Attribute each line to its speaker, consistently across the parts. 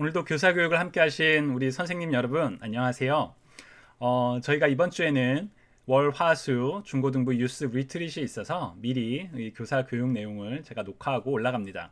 Speaker 1: 오늘도 교사 교육을 함께 하신 우리 선생님 여러분 안녕하세요. 저희가 이번 주에는 월, 화, 수 중고등부 유스 리트릿이 있어서 미리 이 교사 교육 내용을 제가 녹화하고 올라갑니다.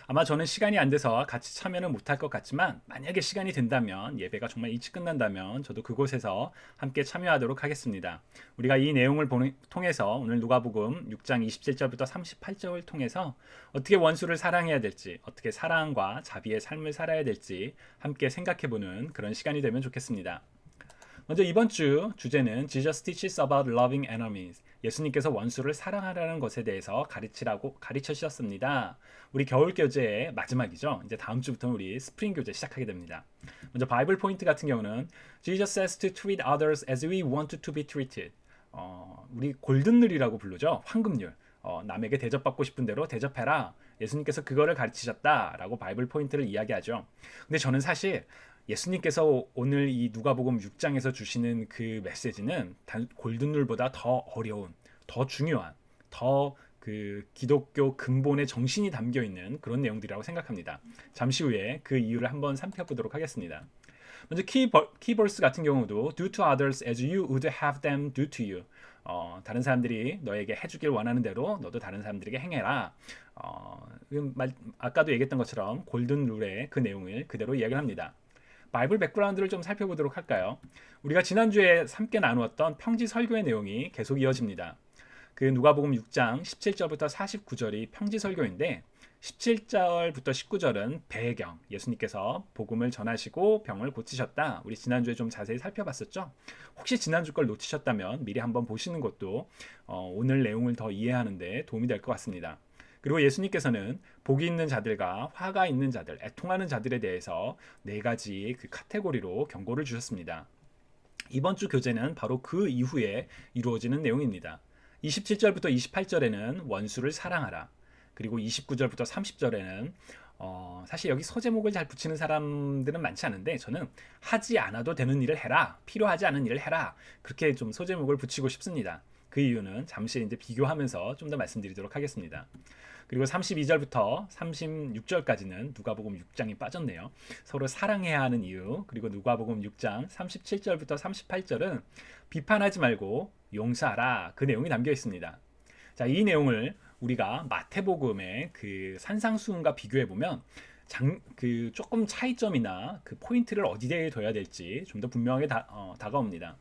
Speaker 1: 아마 저는 시간이 안 돼서 같이 참여는 못할 것 같지만 만약에 시간이 된다면 예배가 정말 일찍 끝난다면 저도 그곳에서 함께 참여하도록 하겠습니다. 우리가 이 내용을 통해서 오늘 누가복음 6장 27절부터 38절을 통해서 어떻게 원수를 사랑해야 될지, 어떻게 사랑과 자비의 삶을 살아야 될지 함께 생각해보는 그런 시간이 되면 좋겠습니다. 먼저 이번 주 주제는 Jesus teaches about loving enemies. 예수님께서 원수를 사랑하라는 것에 대해서 가르쳐 주셨습니다. 우리 겨울 교재의 마지막이죠. 이제 다음 주부터는 우리 스프링 교재 시작하게 됩니다. 먼저 바이블 포인트 같은 경우는 Jesus says to treat others as we want to be treated. 우리 골든룰이라고 부르죠. 황금률. 남에게 대접받고 싶은 대로 대접해라. 예수님께서 그거를 가르치셨다라고 바이블 포인트를 이야기하죠. 근데 저는 사실 예수님께서 오늘 이 누가복음 6장에서 주시는 그 메시지는 골든룰보다 더 어려운, 더 중요한, 더 그 기독교 근본의 정신이 담겨 있는 그런 내용들이라고 생각합니다. 잠시 후에 그 이유를 한번 살펴보도록 하겠습니다. 먼저 키버스 같은 경우도 do to others as you would have them do to you. 다른 사람들이 너에게 해주길 원하는 대로 너도 다른 사람들에게 행해라. 아까도 얘기했던 것처럼 골든룰의 그 내용을 그대로 이야기를 합니다. 바이블 백그라운드를 좀 살펴보도록 할까요? 우리가 지난주에 함께 나누었던 평지 설교의 내용이 계속 이어집니다. 그 누가복음 6장 17절부터 49절이 평지 설교인데 17절부터 19절은 배경, 예수님께서 복음을 전하시고 병을 고치셨다. 우리 지난주에 좀 자세히 살펴봤었죠? 혹시 지난주 걸 놓치셨다면 미리 한번 보시는 것도 오늘 내용을 더 이해하는 데 도움이 될 것 같습니다. 그리고 예수님께서는 복이 있는 자들과 화가 있는 자들, 애통하는 자들에 대해서 네 가지 그 카테고리로 경고를 주셨습니다. 이번 주 교재는 바로 그 이후에 이루어지는 내용입니다. 27절부터 28절에는 원수를 사랑하라. 그리고 29절부터 30절에는 사실 여기 소제목을 잘 붙이는 사람들은 많지 않은데 저는 하지 않아도 되는 일을 해라. 필요하지 않은 일을 해라. 그렇게 좀 소제목을 붙이고 싶습니다. 그 이유는 잠시 이제 비교하면서 좀 더 말씀드리도록 하겠습니다. 그리고 32절부터 36절까지는 누가복음 6장이 빠졌네요. 서로 사랑해야 하는 이유. 그리고 누가복음 6장 37절부터 38절은 비판하지 말고 용서하라. 그 내용이 담겨 있습니다. 자, 이 내용을 우리가 마태복음의 그 산상수훈과 비교해 보면 그 조금 차이점이나 그 포인트를 어디에 둬야 될지 좀 더 분명하게 다가옵니다.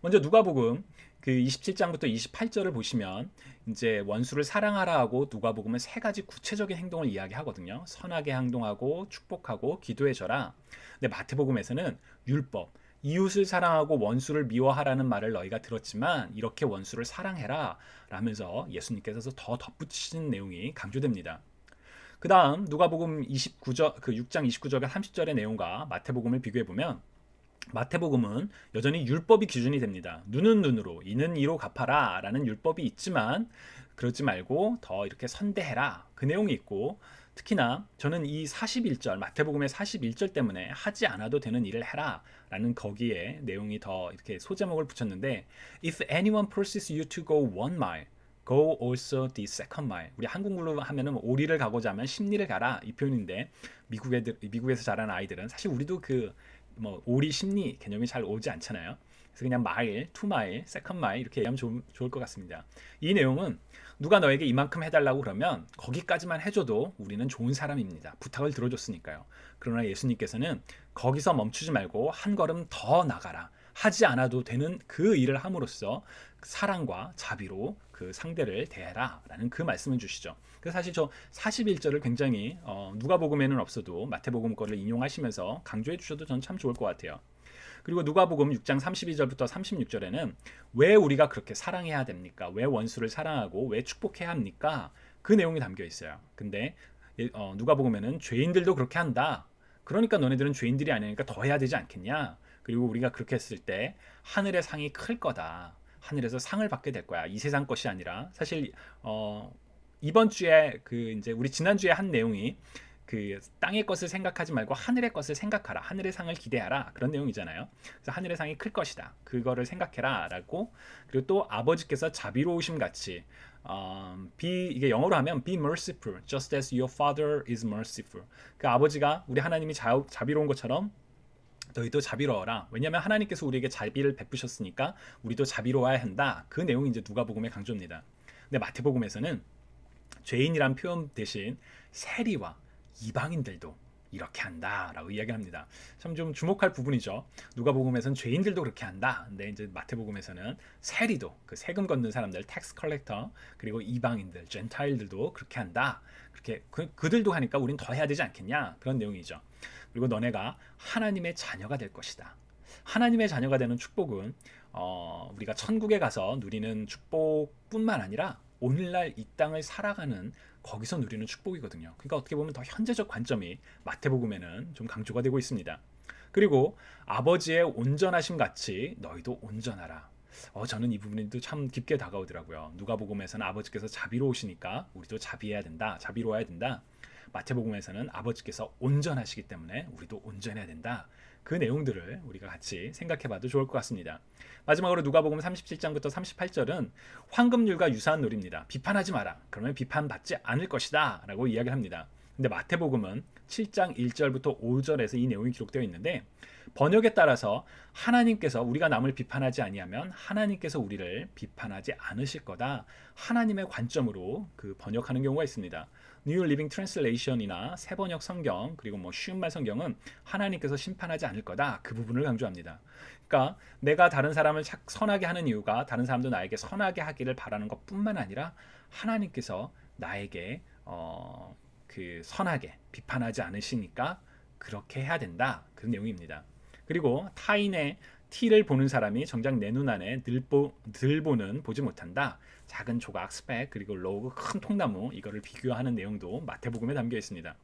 Speaker 1: 먼저 누가복음 그 27장부터 28절을 보시면 이제 원수를 사랑하라 하고 누가복음은 세 가지 구체적인 행동을 이야기하거든요. 선하게 행동하고 축복하고 기도해줘라. 근데 마태복음에서는 율법, 이웃을 사랑하고 원수를 미워하라는 말을 너희가 들었지만 이렇게 원수를 사랑해라 라면서 예수님께서 더 덧붙이신 내용이 강조됩니다. 그 다음 누가복음 29절, 그 6장 29절과 30절의 내용과 마태복음을 비교해 보면 마태복음은 여전히 율법이 기준이 됩니다. 눈은 눈으로, 이는 이로 갚아라 라는 율법이 있지만 그러지 말고 더 이렇게 선대해라 그 내용이 있고 특히나 저는 이 41절 마태복음의 41절 때문에 하지 않아도 되는 일을 해라 라는 거기에 내용이 더 이렇게 소제목을 붙였는데 If anyone pushes you to go 1 mile Go also the second mile. 우리 한국말로 하면은 오리를 가고자 하면 십리를 가라 이 표현인데 미국에서 자란 아이들은 사실 우리도 그 오리 심리 개념이 잘 오지 않잖아요. 그래서 그냥 마일, 투 마일, 세컨 마일 이렇게 얘기하면 좋을 것 같습니다. 이 내용은 누가 너에게 이만큼 해달라고 그러면 거기까지만 해줘도 우리는 좋은 사람입니다. 부탁을 들어줬으니까요. 그러나 예수님께서는 거기서 멈추지 말고 한 걸음 더 나가라. 하지 않아도 되는 그 일을 함으로써 사랑과 자비로 그 상대를 대해라 라는 그 말씀을 주시죠. 그래서 사실 저 41절을 굉장히 누가복음에는 없어도 마태복음 거를 인용하시면서 강조해 주셔도 전 참 좋을 것 같아요. 그리고 누가복음 6장 32절부터 36절에는 왜 우리가 그렇게 사랑해야 됩니까? 왜 원수를 사랑하고 왜 축복해야 합니까? 그 내용이 담겨 있어요. 근데 누가복음에는 죄인들도 그렇게 한다. 그러니까 너네들은 죄인들이 아니니까 더 해야 되지 않겠냐? 그리고 우리가 그렇게 했을 때 하늘의 상이 클 거다. 하늘에서 상을 받게 될 거야. 이 세상 것이 아니라 사실 이번 주에 그 이제 우리 지난주에 한 내용이 그 땅의 것을 생각하지 말고 하늘의 것을 생각하라. 하늘의 상을 기대하라. 그런 내용이잖아요. 그래서 하늘의 상이 클 것이다. 그거를 생각해라 라고. 그리고 또 아버지께서 자비로우심 같이 이게 영어로 하면 be merciful, just as your father is merciful. 그 아버지가 우리 하나님이 자비로운 것처럼 너희도 자비로워라. 왜냐하면 하나님께서 우리에게 자비를 베푸셨으니까 우리도 자비로워야 한다. 그 내용이 이제 누가복음의 강조입니다. 근데 마태복음에서는 죄인이란 표현 대신 세리와 이방인들도 이렇게 한다라고 이야기합니다. 참 좀 주목할 부분이죠. 누가복음에서는 죄인들도 그렇게 한다. 근데 이제 마태복음에서는 세리도, 그 세금 걷는 사람들, 텍스 컬렉터, 그리고 이방인들, 젠타일들도 그렇게 한다. 그렇게 그들도 하니까 우린 더 해야 되지 않겠냐? 그런 내용이죠. 그리고 너네가 하나님의 자녀가 될 것이다. 하나님의 자녀가 되는 축복은 우리가 천국에 가서 누리는 축복뿐만 아니라 오늘날 이 땅을 살아가는 거기서 누리는 축복이거든요. 그러니까 어떻게 보면 더 현재적 관점이 마태복음에는 좀 강조가 되고 있습니다. 그리고 아버지의 온전하심 같이 너희도 온전하라. 저는 이 부분도 참 깊게 다가오더라고요. 누가복음에서는 아버지께서 자비로우시니까 우리도 자비해야 된다, 자비로워야 된다. 마태복음에서는 아버지께서 온전하시기 때문에 우리도 온전해야 된다. 그 내용들을 우리가 같이 생각해봐도 좋을 것 같습니다. 마지막으로 누가복음 37장부터 38절은 황금률과 유사한 놀이입니다. 비판하지 마라. 그러면 비판받지 않을 것이다 라고 이야기를 합니다. 근데 마태복음은 7장 1절부터 5절에서 이 내용이 기록되어 있는데 번역에 따라서 하나님께서 우리가 남을 비판하지 아니하면 하나님께서 우리를 비판하지 않으실 거다. 하나님의 관점으로 그 번역하는 경우가 있습니다. New Living Translation이나 새번역 성경 그리고 쉬운 말 성경은 하나님께서 심판하지 않을 거다. 그 부분을 강조합니다. 그러니까 내가 다른 사람을 선하게 하는 이유가 다른 사람도 나에게 선하게 하기를 바라는 것뿐만 아니라 하나님께서 나에게 그 선하게 비판하지 않으시니까 그렇게 해야 된다. 그 내용입니다. 그리고 타인의 티를 보는 사람이 정작 내 눈 안에 들보는 보지 못한다. 작은 조각, 스펙, 그리고 로그, 큰 통나무 이거를 비교하는 내용도 마태복음에 담겨 있습니다.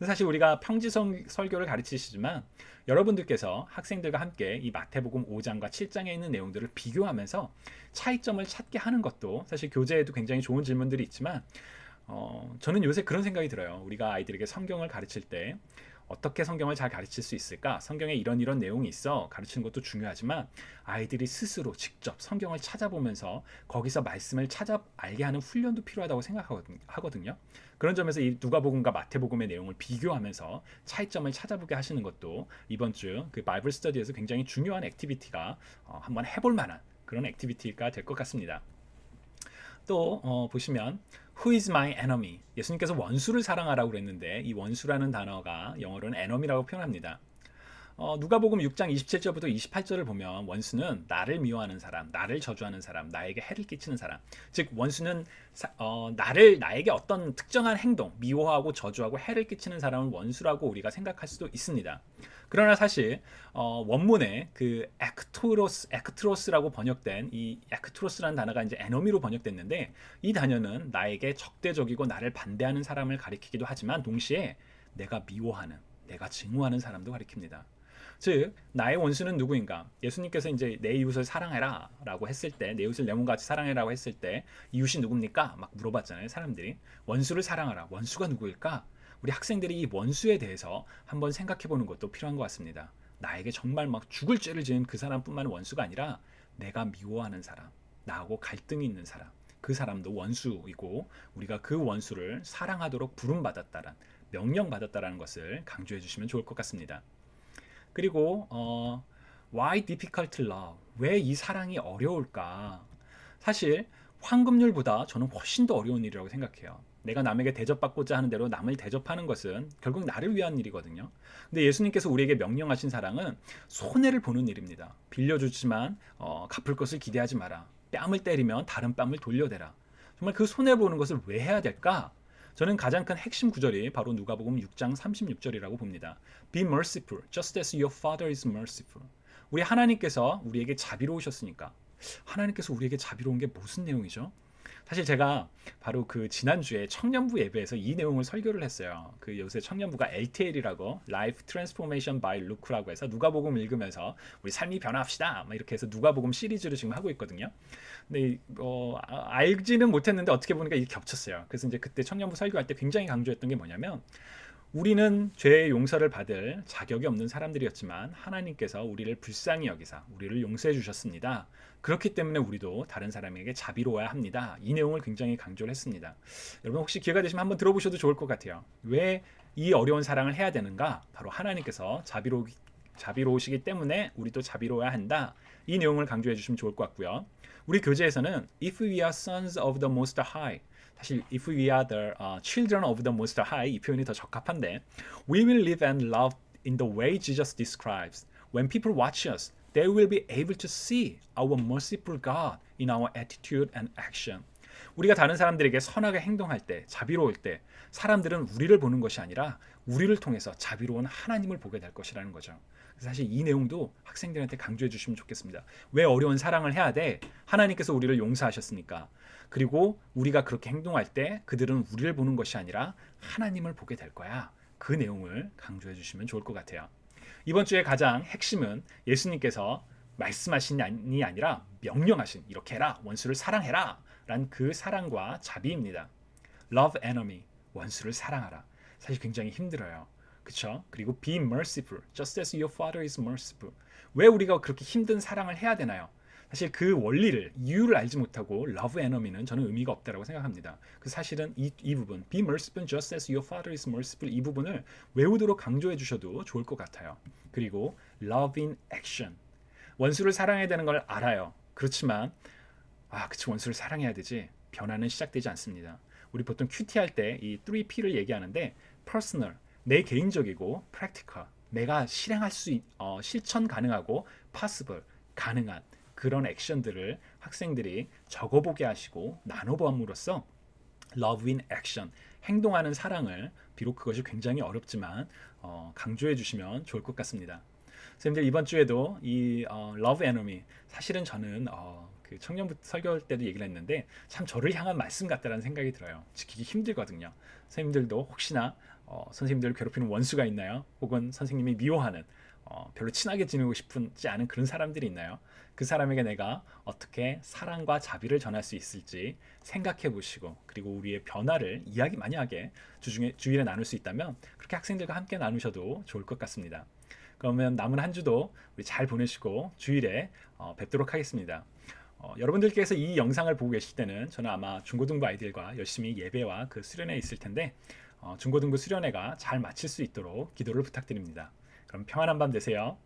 Speaker 1: 사실 우리가 평지성 설교를 가르치시지만 여러분들께서 학생들과 함께 이 마태복음 5장과 7장에 있는 내용들을 비교하면서 차이점을 찾게 하는 것도 사실 교재에도 굉장히 좋은 질문들이 있지만 저는 요새 그런 생각이 들어요. 우리가 아이들에게 성경을 가르칠 때 어떻게 성경을 잘 가르칠 수 있을까? 성경에 이런 내용이 있어. 가르치는 것도 중요하지만 아이들이 스스로 직접 성경을 찾아보면서 거기서 말씀을 찾아 알게 하는 훈련도 필요하다고 생각하거든요. 그런 점에서 이 누가복음과 마태복음의 내용을 비교하면서 차이점을 찾아보게 하시는 것도 이번 주 그 바이블 스터디에서 굉장히 중요한 액티비티가 한번 해볼 만한 그런 액티비티가 될 것 같습니다. 또 보시면 Who is my enemy? 예수님께서 원수를 사랑하라고 그랬는데 이 원수라는 단어가 영어로는 enemy라고 표현합니다. 누가복음 6장 27절부터 28절을 보면 원수는 나를 미워하는 사람, 나를 저주하는 사람, 나에게 해를 끼치는 사람. 즉 원수는 나에게 어떤 특정한 행동, 미워하고 저주하고 해를 끼치는 사람을 원수라고 우리가 생각할 수도 있습니다. 그러나 사실 원문에 그 에크트로스라고 번역된 이 에크트로스라는 단어가 이제 에너미로 번역됐는데 이 단어는 나에게 적대적이고 나를 반대하는 사람을 가리키기도 하지만 동시에 내가 미워하는, 내가 증오하는 사람도 가리킵니다. 즉 나의 원수는 누구인가? 예수님께서 이제 내 이웃을 사랑해라 라고 했을 때, 내 이웃을 내 몸같이 사랑해라고 했을 때 이웃이 누굽니까? 막 물어봤잖아요. 사람들이. 원수를 사랑하라. 원수가 누구일까? 우리 학생들이 이 원수에 대해서 한번 생각해 보는 것도 필요한 것 같습니다. 나에게 정말 막 죽을 죄를 지은 그 사람뿐만 원수가 아니라 내가 미워하는 사람, 나하고 갈등이 있는 사람, 그 사람도 원수이고 우리가 그 원수를 사랑하도록 부름받았다란, 명령받았다라는 것을 강조해 주시면 좋을 것 같습니다. 그리고 Why difficult to love? 왜 이 사랑이 어려울까? 사실 황금률보다 저는 훨씬 더 어려운 일이라고 생각해요. 내가 남에게 대접받고자 하는 대로 남을 대접하는 것은 결국 나를 위한 일이거든요. 근데 예수님께서 우리에게 명령하신 사랑은 손해를 보는 일입니다. 빌려주지만 갚을 것을 기대하지 마라. 뺨을 때리면 다른 뺨을 돌려대라. 정말 그 손해보는 것을 왜 해야 될까? 저는 가장 큰 핵심 구절이 바로 누가복음 6장 36절이라고 봅니다. Be merciful, just as your father is merciful. 우리 하나님께서 우리에게 자비로우셨으니까. 하나님께서 우리에게 자비로운 게 무슨 내용이죠? 사실 제가 바로 그 지난주에 청년부 예배에서 이 내용을 설교를 했어요. 그 요새 청년부가 LTL이라고 Life Transformation by Luke라고 해서 누가복음 읽으면서 우리 삶이 변화합시다 막 이렇게 해서 누가복음 시리즈를 지금 하고 있거든요. 근데 알지는 못했는데 어떻게 보니까 이게 겹쳤어요. 그래서 이제 그때 청년부 설교할 때 굉장히 강조했던 게 뭐냐면 우리는 죄의 용서를 받을 자격이 없는 사람들이었지만 하나님께서 우리를 불쌍히 여기사 우리를 용서해 주셨습니다. 그렇기 때문에 우리도 다른 사람에게 자비로워야 합니다. 이 내용을 굉장히 강조를 했습니다. 여러분 혹시 기회가 되시면 한번 들어보셔도 좋을 것 같아요. 왜 이 어려운 사랑을 해야 되는가? 바로 하나님께서 자비로우시기 때문에 우리도 자비로워야 한다. 이 내용을 강조해 주시면 좋을 것 같고요. 우리 교재에서는 If we are sons of the Most High, 사실 if we are the children of the Most High 이 표현이 더 적합한데 we will live and love in the way Jesus describes. When people watch us, they will be able to see our merciful God in our attitude and action. 우리가 다른 사람들에게 선하게 행동할 때, 자비로울 때 사람들은 우리를 보는 것이 아니라 우리를 통해서 자비로운 하나님을 보게 될 것이라는 거죠. 사실 이 내용도 학생들한테 강조해 주시면 좋겠습니다. 왜 어려운 사랑을 해야 돼? 하나님께서 우리를 용서하셨으니까. 그리고 우리가 그렇게 행동할 때 그들은 우리를 보는 것이 아니라 하나님을 보게 될 거야. 그 내용을 강조해 주시면 좋을 것 같아요. 이번 주의 가장 핵심은 예수님께서 말씀하신이 아니라 명령하신 이렇게 해라, 원수를 사랑해라 라는 그 사랑과 자비입니다. Love enemy, 원수를 사랑하라. 사실 굉장히 힘들어요. 그렇죠? 그리고 be merciful, just as your father is merciful. 왜 우리가 그렇게 힘든 사랑을 해야 되나요? 사실 그 원리를, 이유를 알지 못하고 love enemy는 저는 의미가 없다고 생각합니다. 그 사실은 이 부분, be merciful just as your father is merciful 이 부분을 외우도록 강조해 주셔도 좋을 것 같아요. 그리고 love in action, 원수를 사랑해야 되는 걸 알아요. 그렇지만 그치 원수를 사랑해야 되지. 변화는 시작되지 않습니다. 우리 보통 큐티 할 때 이 3P를 얘기하는데 personal, 내 개인적이고 practical, 내가 실행할 실천 가능하고 possible, 가능한 그런 액션들을 학생들이 적어보게 하시고 나눠보함으로써 love in action, 행동하는 사랑을 비록 그것이 굉장히 어렵지만 강조해 주시면 좋을 것 같습니다. 선생님들 이번 주에도 이 love enemy, 사실은 저는 그 청년부 설교할 때도 얘기를 했는데 참 저를 향한 말씀 같다라는 생각이 들어요. 지키기 힘들거든요. 선생님들도 혹시나 선생님들을 괴롭히는 원수가 있나요? 혹은 선생님이 미워하는 별로 친하게 지내고 싶지 않은 그런 사람들이 있나요? 그 사람에게 내가 어떻게 사랑과 자비를 전할 수 있을지 생각해 보시고, 그리고 우리의 변화를 만약에 주일에 나눌 수 있다면 그렇게 학생들과 함께 나누셔도 좋을 것 같습니다. 그러면 남은 한 주도 우리 잘 보내시고 주일에 뵙도록 하겠습니다. 여러분들께서 이 영상을 보고 계실 때는 저는 아마 중고등부 아이들과 열심히 예배와 그 수련회에 있을 텐데 중고등부 수련회가 잘 마칠 수 있도록 기도를 부탁드립니다. 그럼 평안한 밤 되세요.